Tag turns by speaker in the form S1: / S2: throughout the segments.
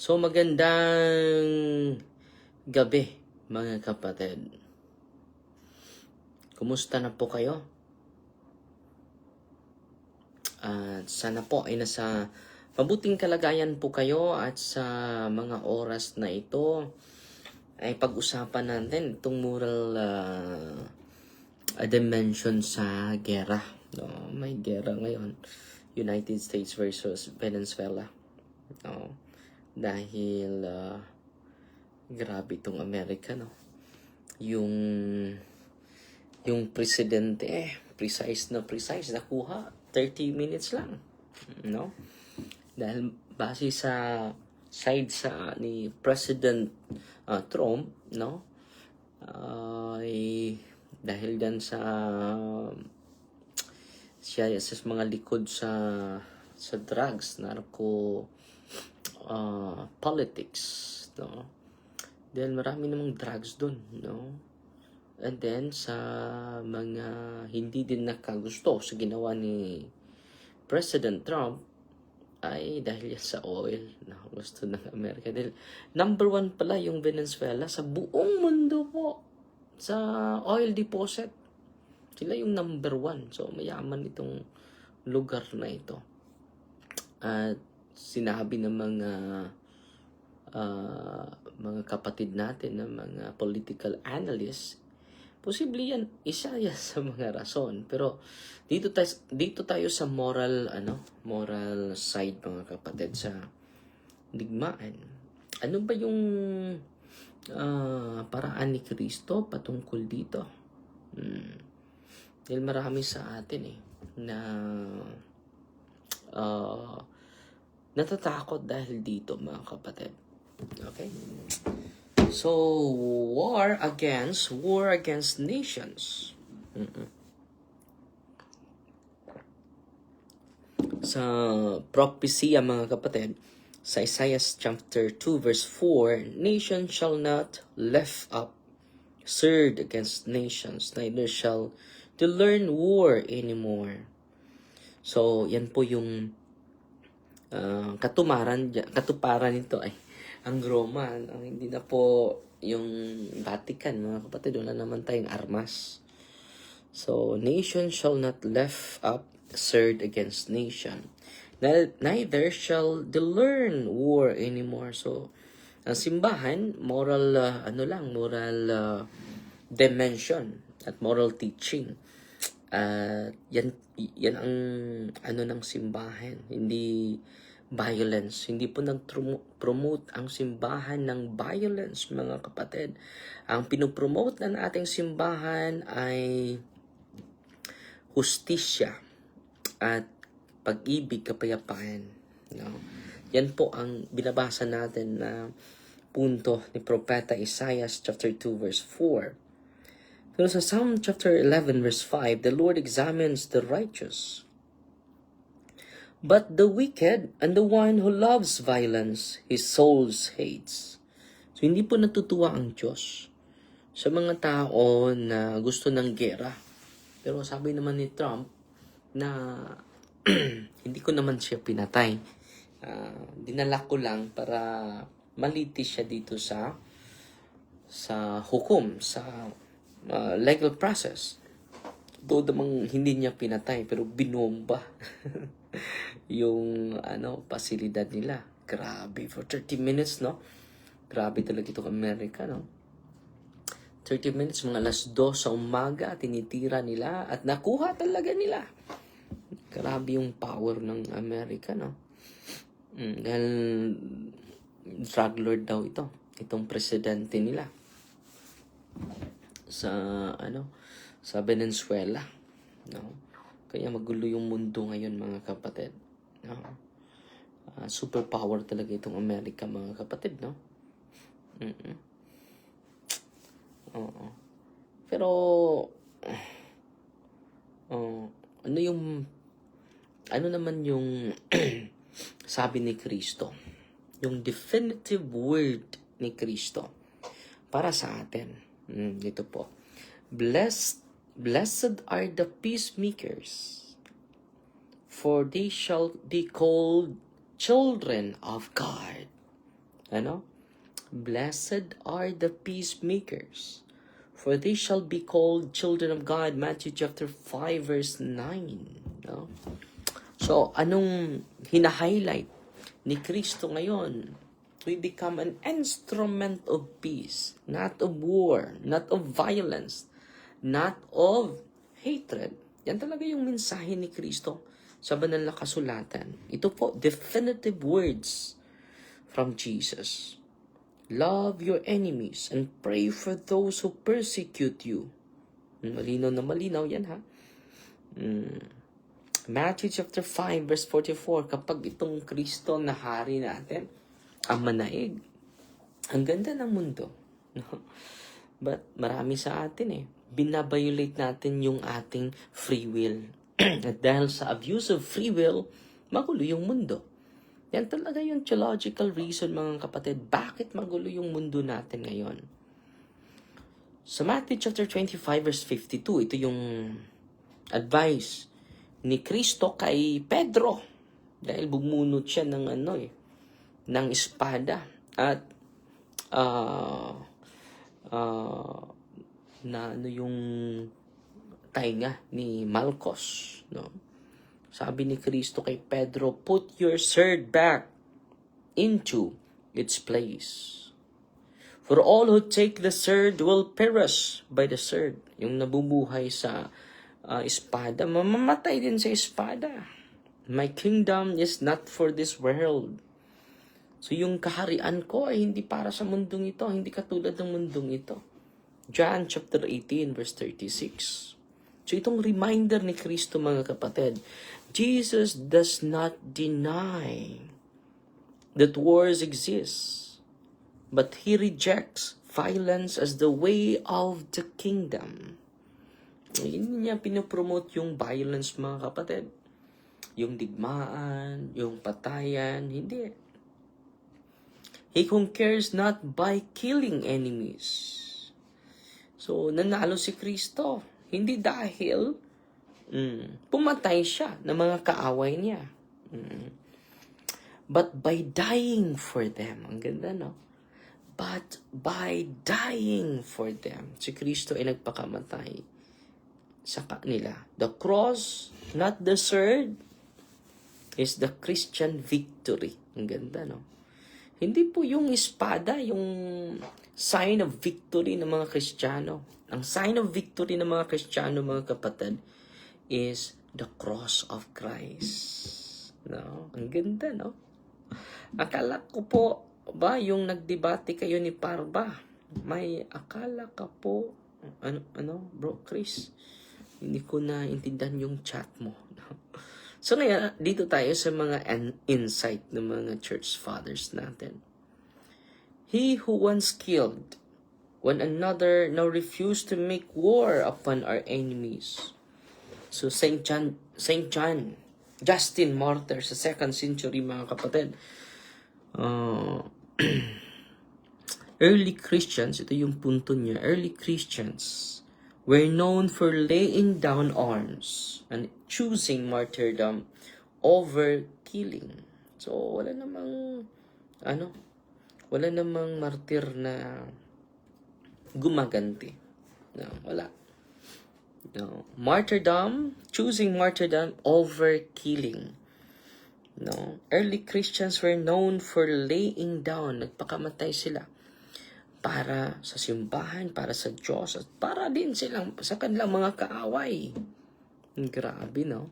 S1: So magandang gabi mga kapatid. Kumusta na po kayo? At sana po ay nasa mabuting kalagayan po kayo at sa mga oras na ito ay pag-usapan natin itong moral dimension sa gera. No, may gera ngayon. United States versus Venezuela. No, dahil grabe itong Amerika, no? Yung presidente, precise nakuha 30 minutes lang, no? Dahil base sa side ni President Trump, no? Dahil dan sa siya sa mga likod sa drugs, narco politics, no? Dahil marami namang drugs dun, no? And then sa mga hindi din nakagusto sa ginawa ni President Trump ay dahil yan sa oil na gusto ng Amerika. Dahil number 1 pala yung Venezuela sa buong mundo po sa oil deposit. Sila yung number 1. So mayaman itong lugar na ito. At sinabi ng mga kapatid natin, ng mga political analysts, posible yan, isa yan sa mga rason. Pero dito tayo sa moral side, mga kapatid, sa digmaan. Ano ba yung paraan ni Kristo patungkol dito? Dahil marami sa atin na natatakot dahil dito, mga kapatid. Okay? So, war against nations. Sa prophecy, mga kapatid, sa Isaiah chapter 2 verse 4, nation shall not lift up sword against nations, neither shall they learn war anymore. So, yan po yung katuparan nito ay ang Roma. Hindi na po yung Vatican, mga kapatid. Wala naman tayong armas. So, nation shall not lift up sword against nation. Neither shall they learn war anymore. So, ang simbahan, moral dimension at moral teaching. Yan ang ng simbahan. Hindi violence. Hindi po nag-promote ang simbahan ng violence, mga kapatid. Ang pinopromote na ating simbahan ay hustisya at pag-ibig, kapayapaan. No? Yan po ang binabasa natin na punto ni Propeta Isaiah chapter 2 verse 4. Pero sa Psalm chapter 11 verse 5, the Lord examines the righteous, but the wicked and the one who loves violence, his soul hates. So, hindi po natutuwa ang Diyos sa mga tao na gusto ng gera. Pero sabi naman ni Trump na hindi ko naman siya pinatay. Dinala ko lang para malitis siya dito sa hukom, sa legal process. Doon namang hindi niya pinatay, pero binomba yung pasilidad nila. Grabe, for 30 minutes, no? Grabe talaga itong Amerika, no? 30 minutes, mga 2:00 sa umaga, tinitira nila at nakuha talaga nila. Grabe yung power ng Amerika, no? Dahil drug lord daw itong presidente nila sa Venezuela, no? Kaya magulo yung mundo ngayon, mga kapatid, no? Superpower talaga itong Amerika, mga kapatid, no? Oo. Pero ano naman yung sabi ni Kristo, yung definitive word ni Kristo para sa atin? Ito po, blessed are the peacemakers, for they shall be called children of God. Ano? Blessed are the peacemakers, for they shall be called children of God. Matthew chapter 5 verse 9. No? So, anong hina-highlight ni Kristo ngayon? We become an instrument of peace, not of war, not of violence, not of hatred. Yan talaga yung mensahe ni Kristo sa banal na kasulatan. Ito po, definitive words from Jesus. Love your enemies and pray for those who persecute you. Malinaw na malinaw yan, ha? Matthew chapter 5 verse 44, kapag itong Kristo na hari natin, ang manaig, ang ganda ng mundo. No? But marami sa atin binabiolate natin yung ating free will. At dahil sa abuse of free will, magulo yung mundo. Yan talaga yung theological reason, mga kapatid, bakit magulo yung mundo natin ngayon. Sa Matthew chapter 25 verse 52, ito yung advice ni Kristo kay Pedro. Dahil bumunot siya ng ng espada at yung tainga ni Malchus, no? Sabi ni Kristo kay Pedro, put your sword back into its place. For all who take the sword will perish by the sword. Yung nabubuhay sa espada, mamamatay din sa espada. My kingdom is not for this world. So yung kaharian ko ay hindi para sa mundong ito, hindi katulad ng mundong ito. John chapter 18 verse 36. So itong reminder ni Kristo, mga kapatid, Jesus does not deny that wars exist, but He rejects violence as the way of the kingdom. Hindi niya pinopromote yung violence, mga kapatid. Yung digmaan, yung patayan, hindi. He conquers not by killing enemies. So, nanalo si Kristo. Hindi dahil pumatay siya ng mga kaaway niya. But by dying for them. Ang ganda, no? But by dying for them. Si Kristo ay nagpakamatay sa kanila. The cross, not the sword, is the Christian victory. Ang ganda, no? Hindi po yung espada, yung sign of victory ng mga Kristiyano. Ang sign of victory ng mga Kristiyano, mga kapatid, is the cross of Christ. No? Ang ganda, no? Akala ko po, yung nagdebate kayo ni Parba, may akala ka po, bro, Chris, hindi ko na intindihan yung chat mo. No? So ngayon, dito tayo sa mga insight ng mga church fathers natin. He who once killed one another now refused to make war upon our enemies. So Saint John, Justin Martyr sa 2nd century, mga kapatid. Early Christians, ito yung punto niya, early Christians were known for laying down arms and choosing martyrdom over killing. So wala namang martir na gumaganti. No, wala. No. Choosing martyrdom over killing. No. Early Christians were known for laying down, nagpakamatay sila para sa simbahan, para sa Diyos, at para din silang sa kanilang mga kaaway. Grabe, no?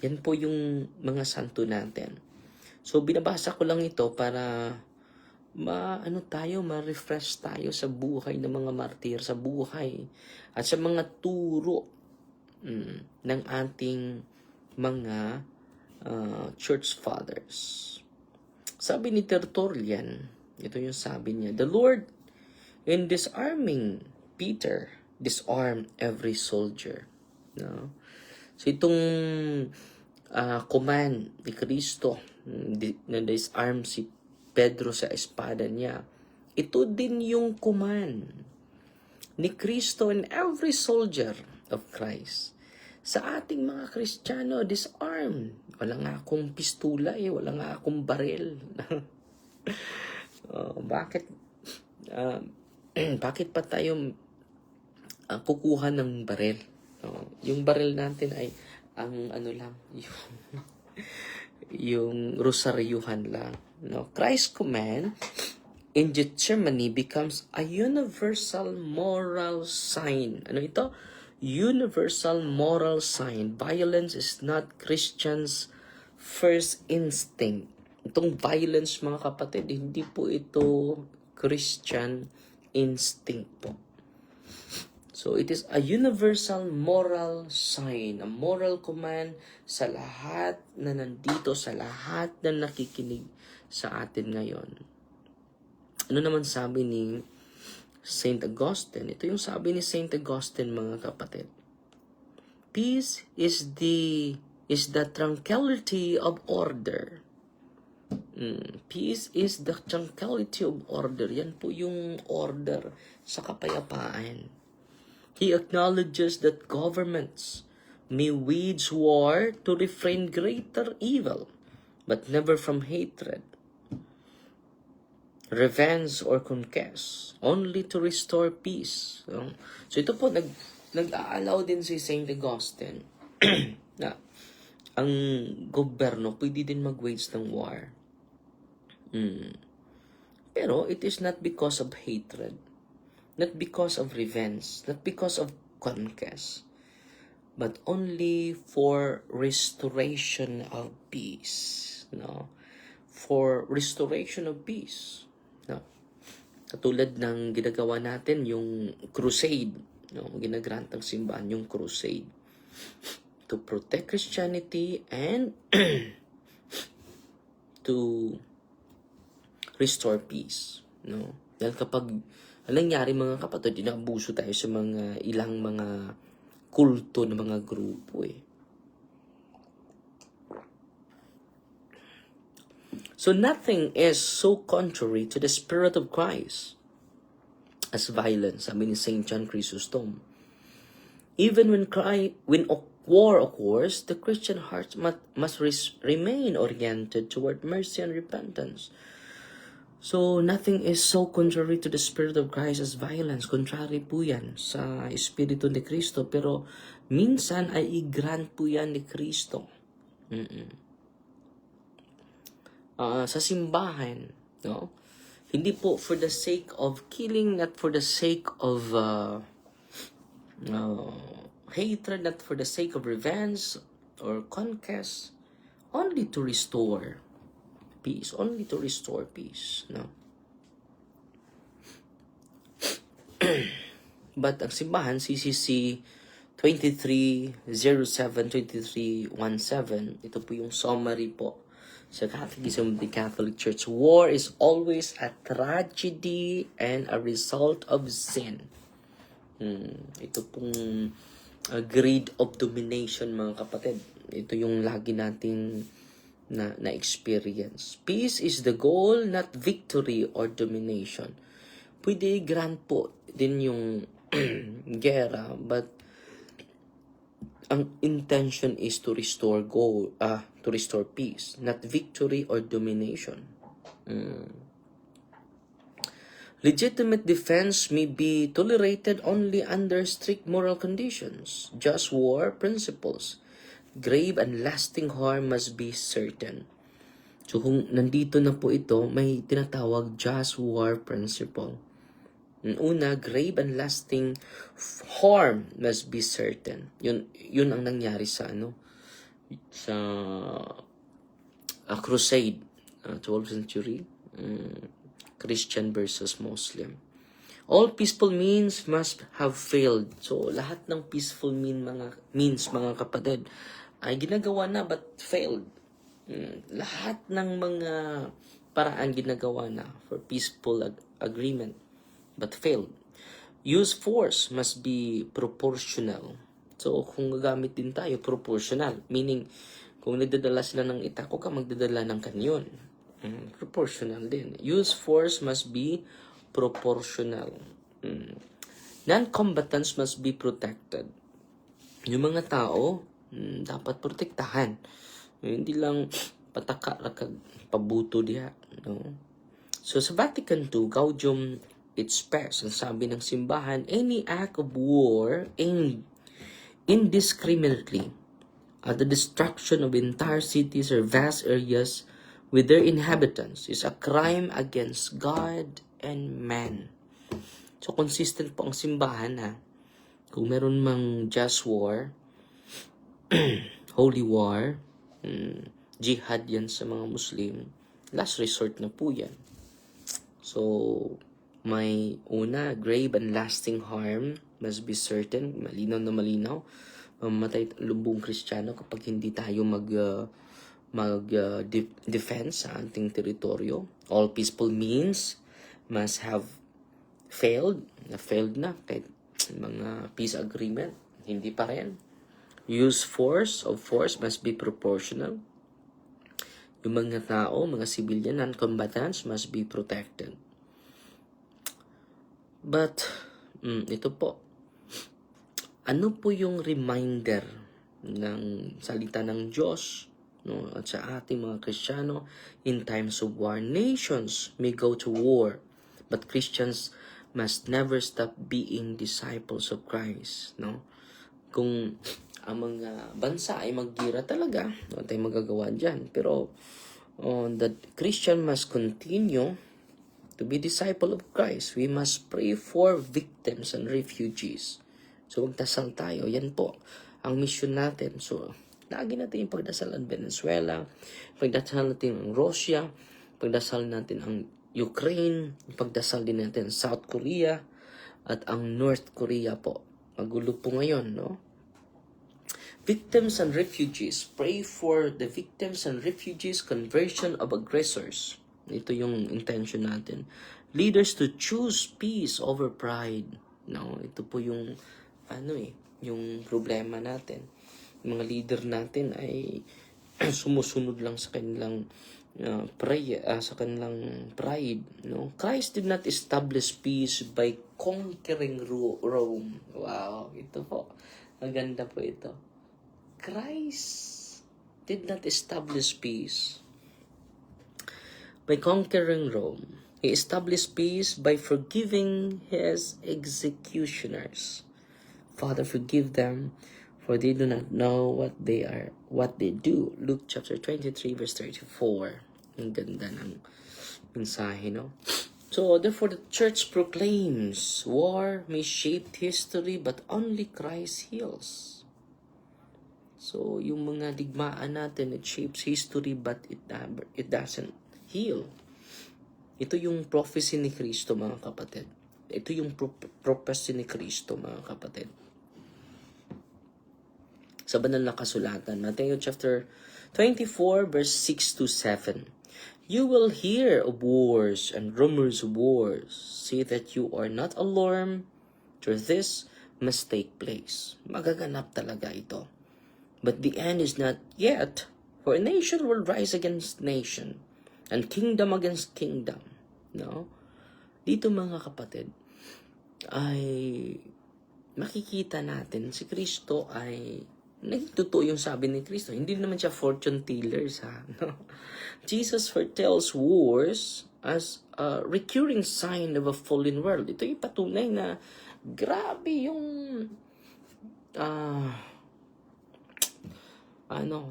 S1: Yan po yung mga santo natin. So, binabasa ko lang ito para ma-refresh tayo sa buhay ng mga martir, sa buhay at sa mga turo ng ating mga church fathers. Sabi ni Tertullian, ito yung sabi niya, the Lord, in disarming Peter, disarmed every soldier. No? So itong command ni Kristo na disarm si Pedro sa espada niya, ito din yung command ni Kristo and every soldier of Christ. sa ating mga Kristiyano, disarm. Wala nga akong pistula wala nga akong baril. Bakit bakit pa tayo kukuha ng baril? Yung baril natin ay ang ano lang, yung rosaryuhan lang. Christ's command in Gethsemane becomes a universal moral sign. Ano ito? Universal moral sign. Violence is not Christians' first instinct. Itong violence, mga kapatid, hindi po ito Christian instinct po. So, it is a universal moral sign, a moral command sa lahat na nandito, sa lahat na nakikinig sa atin ngayon. Ano naman sabi ni Saint Augustine? Ito yung sabi ni Saint Augustine, mga kapatid. Peace is the tranquility of order. Peace is the tranquility of order. Yan po yung order sa kapayapaan. He acknowledges that governments may wage war to refrain greater evil, but never from hatred, revenge, or conquest, only to restore peace. So ito po, nag-aalaw din si Saint Augustine na ang gobyerno pwede din mag-wage ng war. Pero it is not because of hatred, not because of revenge, not because of conquest, but only for restoration of peace. For restoration of peace. Katulad ng ginagawa natin, yung crusade. Ginagrant ang simbahan, yung crusade. To protect Christianity and to restore peace. Dahil kapag nangyari, mga kapatid, inaabuso tayo sa mga ilang mga kulto ng mga grupo So nothing is so contrary to the Spirit of Christ as violence, sabi ni St. John Chrysostom. Even when war occurs, the Christian heart must remain oriented toward mercy and repentance. So, nothing is so contrary to the Spirit of Christ as violence. Contrary po yan sa Espiritu ni Kristo. Pero, minsan ay i-grant po yan ni Kristo. Sa simbahan, hindi po for the sake of killing, not for the sake of hatred, not for the sake of revenge or conquest, only to restore peace, only to restore peace. But ang simbahan, CCC 2307-2317, ito po yung summary po sa Catechism of the Catholic Church. War is always a tragedy and a result of sin. Ito pong greed of domination, mga kapatid. Ito yung lagi nating na experience. Peace is the goal, not victory or domination. Pwede grant po din yung gera, but ang intention is to restore peace, not victory or domination. Legitimate defense may be tolerated only under strict moral conditions. Just war principles. Grave and lasting harm must be certain. So kung nandito na po ito, may tinatawag just war principle. Una, grave and lasting harm must be certain. Yun ang nangyari sa sa crusade, 12th century, Christian versus Muslim. All peaceful means must have failed. So lahat ng peaceful means mga kapatid ay ginagawa na but failed. Lahat ng mga paraan ginagawa na for peaceful agreement but failed. Use force must be proportional. So kung gagamit din tayo, proportional. Meaning, kung nagdadala sila ng itako ka, magdadala ng kanyon. Proportional din. Use force must be proportional. Non-combatants must be protected. yung mga tao, dapat protektahan. Hindi lang pataka kag pabuto diha, no? So sa Vatican II, Gaudium et Spes, ang sabi ng simbahan, any act of war aimed indiscriminately at the destruction of entire cities or vast areas with their inhabitants is a crime against God and man. So consistent po ang simbahan na kung meron mang just war, holy war, jihad yan sa mga Muslim, last resort na po yan. So, may una, grave and lasting harm must be certain, malinaw na malinaw. Mamatay lubong Kristiyano kapag hindi tayo defense sa ating teritoryo. All peaceful means must have failed na kahit mga peace agreement, hindi pa rin. Use of force must be proportional. Yung mga tao, mga civilian, non-combatants must be protected. But, ito po, ano po yung reminder ng salita ng Diyos, no, at sa ating mga Kristiyano? In times of war, nations may go to war, but Christians must never stop being disciples of Christ, no? Kung ang mga bansa ay maggira talaga, wala tayong magagawa dyan. Pero the Christian must continue to be disciple of Christ. We must pray for victims and refugees. So, magdasal tayo. Yan po ang mission natin. So, lagi natin yung pagdasal ang Venezuela, pagdasal natin ang Russia, pagdasal natin ang Ukraine, pagdasal din natin ang South Korea, at ang North Korea po. Magulo po ngayon, no? Victims and refugees. Pray for the victims and refugees conversion of aggressors. Ito yung intention natin. Leaders to choose peace over pride. No, ito po yung yung problema natin. Yung mga leader natin ay sumusunod lang sa kanilang sa kanilang pride, no? Christ did not establish peace by conquering Rome. Wow, ito po. Maganda po ito. Christ did not establish peace by conquering Rome. He established peace by forgiving his executioners. Father, forgive them, for they do not know what they do. Luke chapter 23, verse 34. Ang ganda ng mensahe, no? So, therefore, the church proclaims, war may shape history, but only Christ heals. So, yung mga digmaan natin, it shapes history, but it doesn't heal. Ito yung prophecy ni Kristo, mga kapatid. Ito yung prophecy ni Kristo, mga kapatid. Sa banal na kasulatan, Matthew chapter 24, verse 6 to 7. You will hear of wars and rumors of wars. See that you are not alarmed, for this must take place. Magaganap talaga ito. But the end is not yet, for a nation will rise against nation, and kingdom against kingdom. No? Dito, mga kapatid, ay makikita natin si Kristo ay naging totoo yung sabi ni Kristo. Hindi naman siya fortune teller, no? Jesus foretells wars as a recurring sign of a fallen world. Ito yung patunay na grabe yung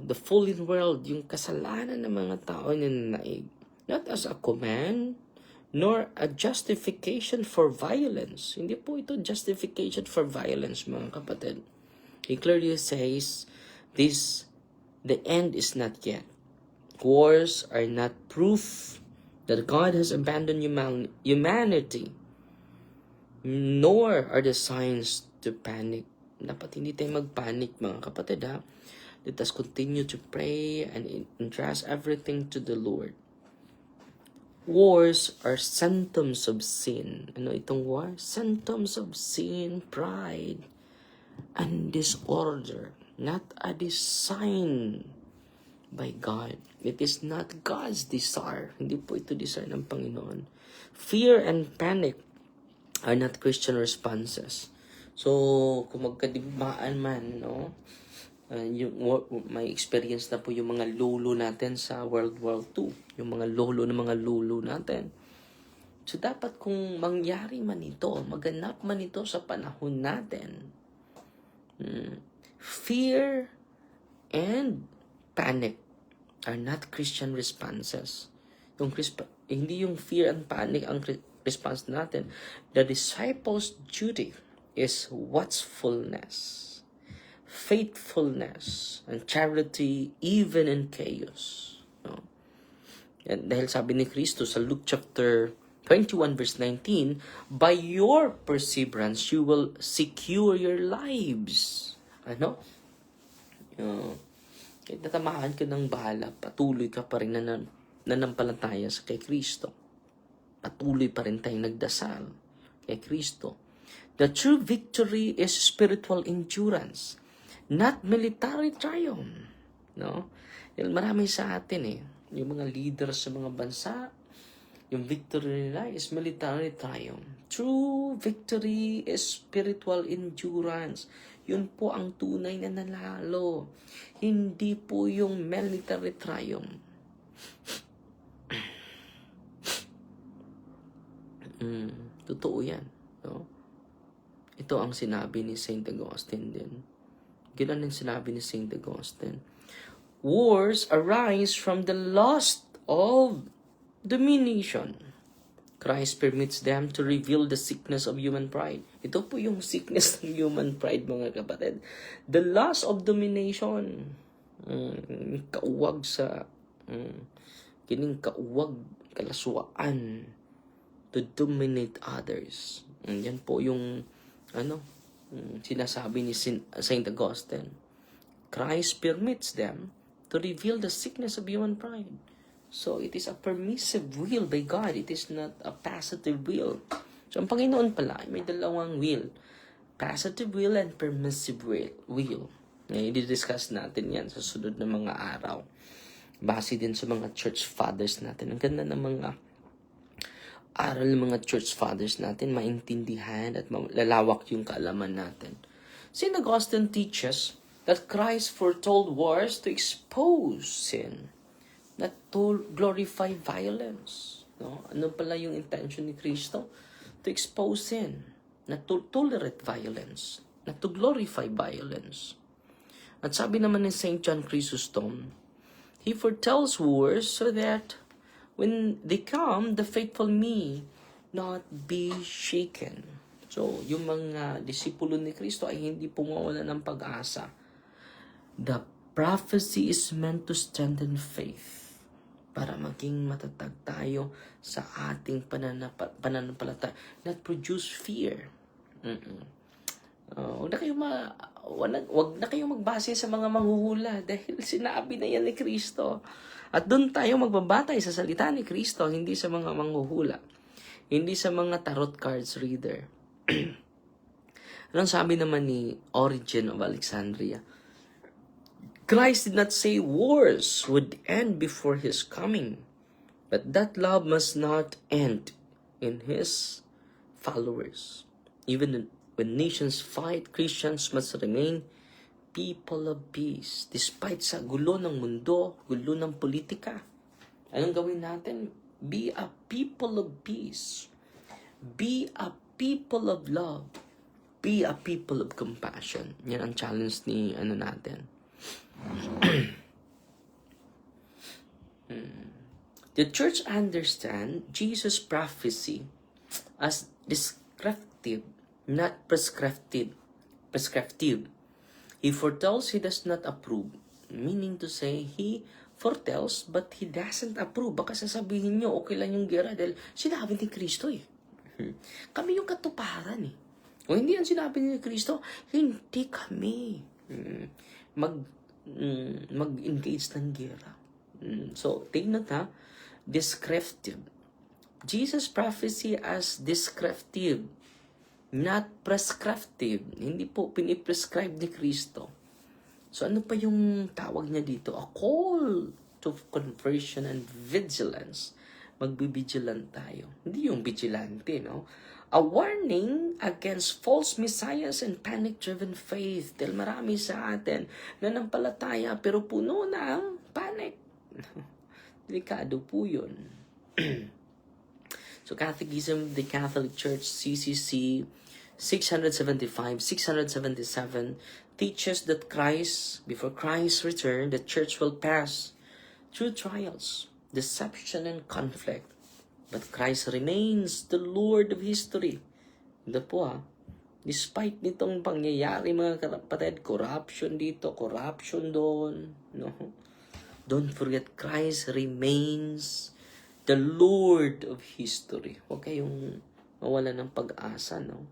S1: the fallen world, yung kasalanan ng mga tao na nanaig. Not as a command, nor a justification for violence. Hindi po ito justification for violence, mga kapatid. He clearly says, the end is not yet. Wars are not proof that God has abandoned humanity, nor are the signs to panic. Dapat hindi tayo magpanic, mga kapatid, ha? Let us continue to pray and entrust everything to the Lord. Wars are symptoms of sin. Ano itong war? Symptoms of sin, pride, and disorder. Not a design by God. It is not God's desire. Hindi po ito desire ng Panginoon. Fear and panic are not Christian responses. So, kung magkadigmaan man, no? May experience na po yung mga lolo natin sa World War II. Yung mga lolo ng mga lolo natin. So, dapat kung mangyari man ito, maganap man ito sa panahon natin, fear and panic are not Christian responses. Hindi yung fear and panic ang response natin. The disciples' duty is watchfulness, faithfulness, and charity even in chaos. No? And dahil sabi ni Kristo sa Luke chapter 21 verse 19, by your perseverance, you will secure your lives. Ano? Kahit natamaan ka ng bala, patuloy ka pa rin nanampalataya sa kay Kristo. Patuloy pa rin tayong nagdasal kay Kristo. The true victory is spiritual endurance, not military triumph. No? Marami sa atin yung mga leaders sa mga bansa, yung victory nila is military triumph. True victory is spiritual endurance. Yun po ang tunay na nanalo. Hindi po yung military triumph. Totoo yan. No? Ito ang sinabi ni St. Augustine din. Ganun din sinabi ni St. Augustine. Wars arise from the lust of domination. Christ permits them to reveal the sickness of human pride. Ito po yung sickness ng human pride, mga kapatid. The lust of domination. Kauwag sa kining kauwag, kalaswaan to dominate others. Yan po yung sinasabi ni Saint Augustine. Christ permits them to reveal the sickness of human pride. So, it is a permissive will by God. It is not a passive will. So, ang Panginoon pala, may dalawang will. Passive will and permissive will. I-discuss natin yan sa sunod na mga araw. Base din sa mga church fathers natin. Ang ganda ng mga aral ng mga church fathers natin, maintindihan at lalawak yung kaalaman natin. St. Augustine teaches that Christ foretold wars to expose sin, not to glorify violence. No? Ano pala yung intention ni Kristo? To expose sin, not to tolerate violence, not to glorify violence. At sabi naman ni St. John Chrysostom, he foretells wars so that when they come, the faithful may not be shaken. So, yung mga disipulo ni Kristo ay hindi pumawala ng pag-asa. The prophecy is meant to strengthen faith, para maging matatag tayo sa ating pananampalataya, not produce fear. Huwag na kayong magbase sa mga manghuhula dahil sinabi na yan ni Kristo. At doon tayo magbabatay sa salita ni Kristo, hindi sa mga manghuhula, hindi sa mga tarot cards reader. Anong sabi naman ni Origen of Alexandria? Christ did not say wars would end before His coming, but that love must not end in His followers. Even when nations fight, Christians must remain people of peace. Despite sa gulo ng mundo, gulo ng politika, anong gawin natin? Be a people of peace. Be a people of love. Be a people of compassion. Yan ang challenge ni natin. The church understands Jesus' prophecy as descriptive, not prescriptive. He foretells, he does not approve. Meaning to say, he foretells, but he doesn't approve. Baka sasabihin nyo, okay lang yung gera dahil sinabi ni Kristo Kami yung katuparan O hindi yan sinabi ni Kristo, hindi kami mag-engage ng gera. So, take note descriptive. Jesus' prophecy as descriptive, not prescriptive. Hindi po piniprescribe ni Kristo. So, ano pa yung tawag niya dito? A call to conversion and vigilance. Magbibigilant tayo. Hindi yung vigilante, no? A warning against false messiahs and panic-driven faith. Dahil marami sa atin nanampalataya pero puno ng panic. Delikado po yun. So Catechism of the Catholic Church, CCC 675, 677, teaches that before Christ's return, the church will pass through trials, deception, and conflict. But Christ remains the Lord of history. Ito po despite nitong pangyayari mga kapatid, corruption dito, corruption doon, no? Don't forget, Christ remains the Lord of history. Huwag kayong mawala ng pag-asa, no?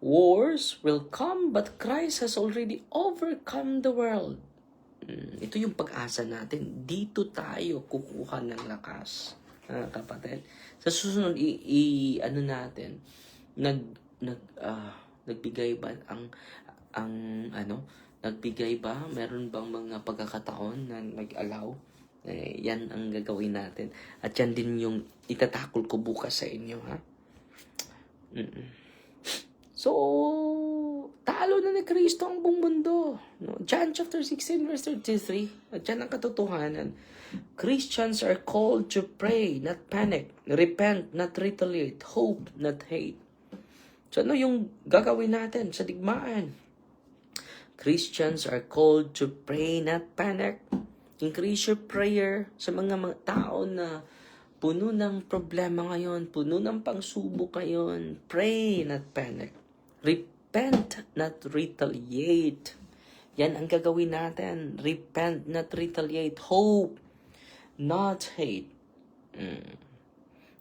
S1: Wars will come, but Christ has already overcome the world. Ito yung pag-asa natin. Dito tayo kukuha ng lakas, kapatid. Sa susunod, nagbigay ba nagbigay ba? Meron bang mga pagkakataon na nag-allow? Yan ang gagawin natin. At yan din yung itatakol ko bukas sa inyo, ha? So, talo na ni Kristo ang buong mundo. No? John chapter 16 verse 33. At yan ang katotohanan. Christians are called to pray, not panic. Repent, not retaliate. Hope, not hate. So, ano yung gagawin natin sa digmaan? Christians are called to pray, not panic. Increase your prayer sa mga tao na puno ng problema ngayon, puno ng pangsubok ngayon. Pray, not panic. Repent, not retaliate. Yan ang gagawin natin. Repent, not retaliate. Hope, not hate.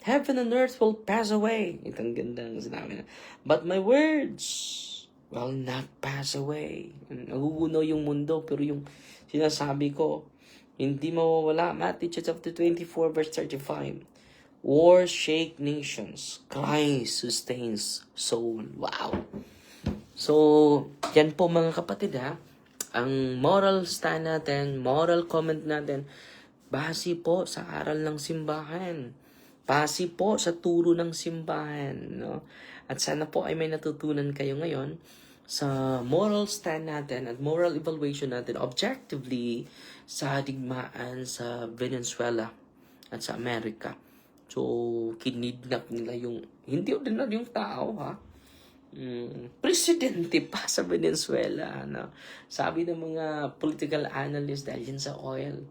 S1: Heaven and earth will pass away. Itong gandang sinabi na. But my words will not pass away. Nagugunaw yung mundo, pero yung sinasabi ko, hindi mawawala. Matthew chapter 24 verse 35. Wars shake nations. Christ sustains soul. Wow. So, yan po mga kapatid ang moral stand natin, moral comment natin, base po sa aral ng simbahan. Base po sa turo ng simbahan. No? At sana po ay may natutunan kayo ngayon sa moral stand natin at moral evaluation natin objectively sa digmaan sa Venezuela at sa Amerika. So, kinidnap nila yung, hindi ordinary yung tao, presidente pa sa Venezuela. No? Sabi ng mga political analysts dahil yan sa oil.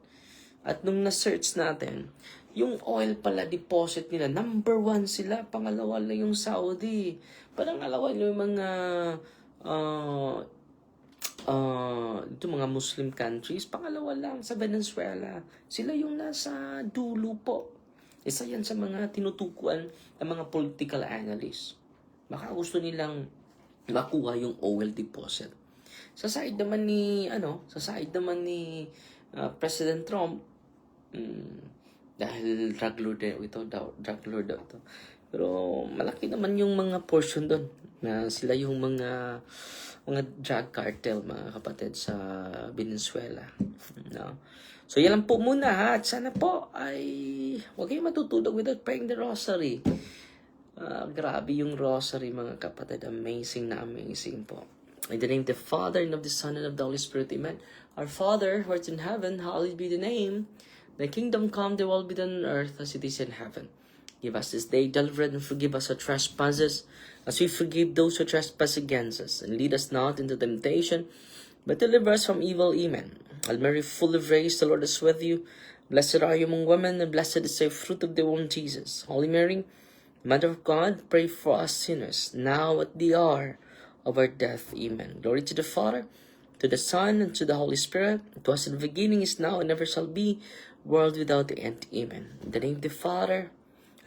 S1: At nung na-search natin, yung oil pala deposit nila, number 1 sila, pangalawa lang yung Saudi. Pangalawa yung mga ito mga Muslim countries, pangalawa lang sa Venezuela. Sila yung nasa dulo po. Isa yan sa mga tinutukuan ng mga political analysts. Baka gusto nilang makuha yung oil deposit. Sa side naman ni President Trump, dahil drug lord daw ito. Pero malaki naman yung mga portion doon na sila yung mga drug cartel, mga kapatid, sa Venezuela. No? So, yan lang po muna, at sana po ay huwag kayong matutulog without praying the rosary. Grabe yung rosary, mga kapatid. Amazing na amazing po. In the name of the Father, and of the Son, and of the Holy Spirit, Amen. Our Father, who art in heaven, hallowed be the name. Thy kingdom come, thy will be done on earth as it is in heaven. Give us this day daily bread, and forgive us our trespasses, as we forgive those who trespass against us. And lead us not into temptation, but deliver us from evil. Amen. Hail Mary, full of grace, the Lord is with you. Blessed are you among women, and blessed is the fruit of the womb, Jesus. Holy Mary, Mother of God, pray for us sinners, now at the hour of our death. Amen. Glory to the Father, to the Son, and to the Holy Spirit. It was in the beginning, is now, and ever shall be, world without end. Amen. In the name of the Father,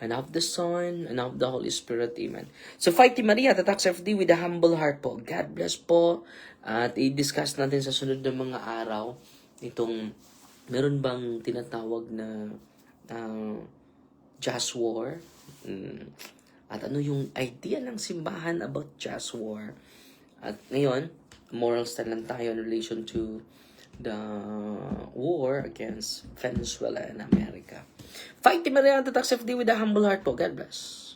S1: and of the Son, and of the Holy Spirit. Amen. So, Fighting Maria, tatak sa FD with a humble heart po. God bless po. At i-discuss natin sa sunod na mga araw itong meron bang tinatawag na just war. At ano yung idea ng simbahan about just war. At ngayon, moral stand lang tayo in relation to the war against Venezuela and America. Fight Team Mariana Tax FD with a humble heart po. God bless.